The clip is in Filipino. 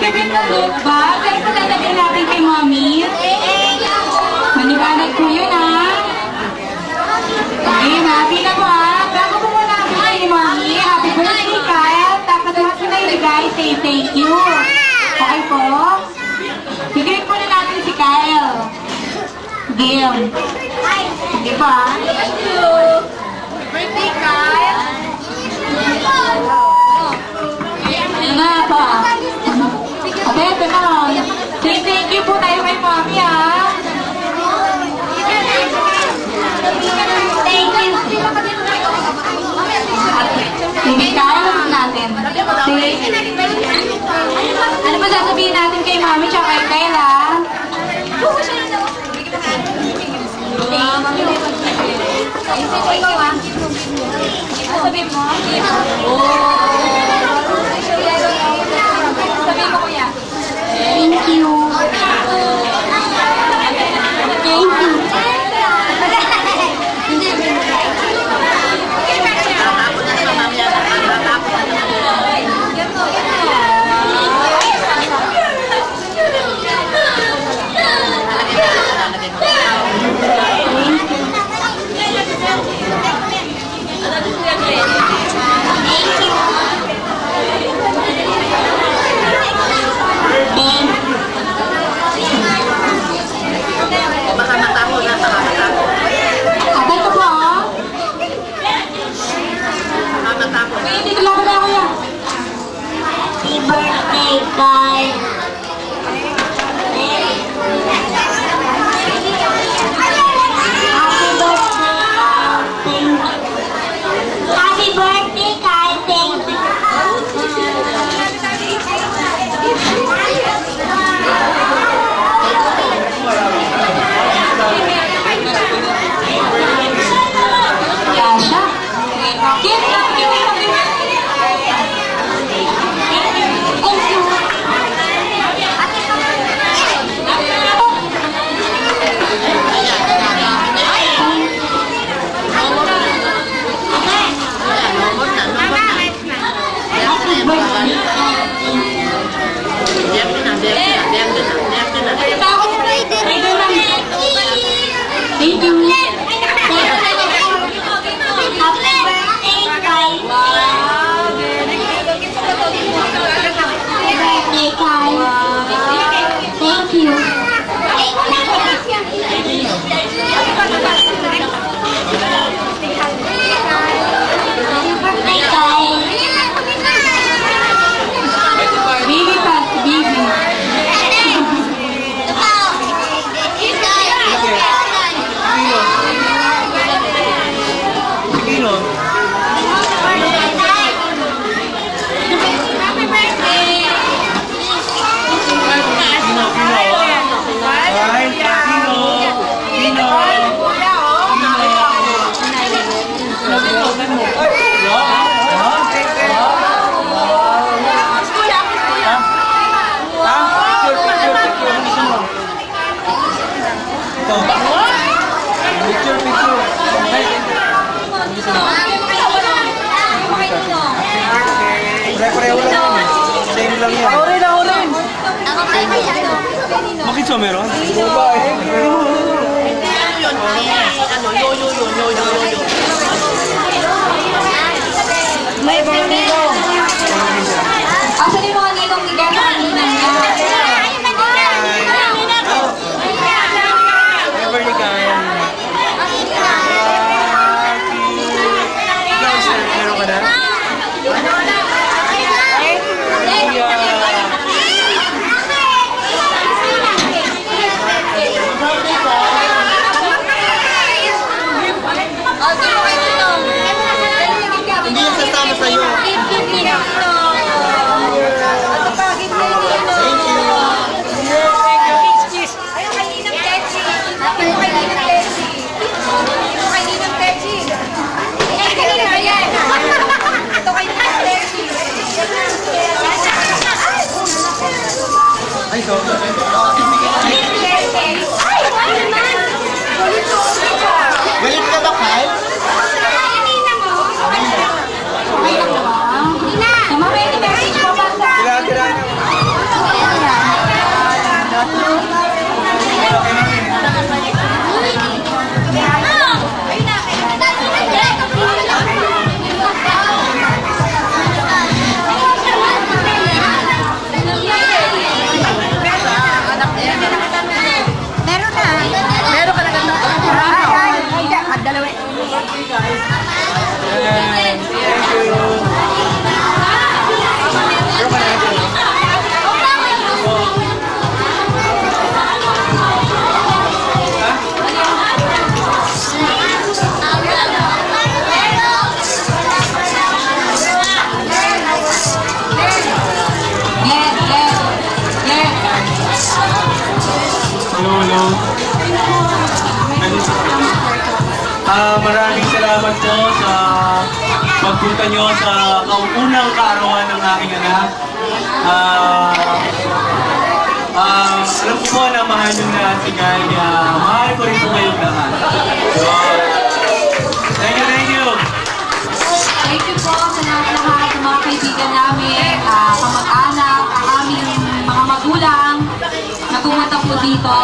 Kevin na ba? Pero patatagal natin kay Mommy. Maniwanag po yun, ha? Okay, happy na po, ha? Bago po muna ako kay Mommy. Happy birthday, Kyle. Dapat lahat na ilagay. Say thank you. Okay po? Bigyan po na natin si Kyle. Game. Sige pa. Thank you. Birthday, Kyle. Ano na pa? Ate, ito na. Say thank you po tayo kay Mommy, ha? Thank you. Hindi kaya naman natin. Ano ba sasabihin natin kay Mommy tsaka kay Kyle, ha? Sabihin mo? Sabihin mo, kuya. Thank you. Thank you. Bakit so meron? May birthday ko. Asan yung mga ninong ni Gano kanina niya? Never ni Kyle. Meron ka na? Hindi yung sasama sa'yo. Ay, so. Galit ka ba, Kyle? Mama, may message po ba sa... Kailangan Maraming salamat po sa pagpunta nyo sa unang kaarawan ng aking anak. Alam ko po na mahal nyo na si Guy. Mahal ko rin po kayong lahat. So, thank you, thank you. Thank you po sa lahat ng mga kaibigan namin, kamag-anak, ang aming mga magulang na pumunta po dito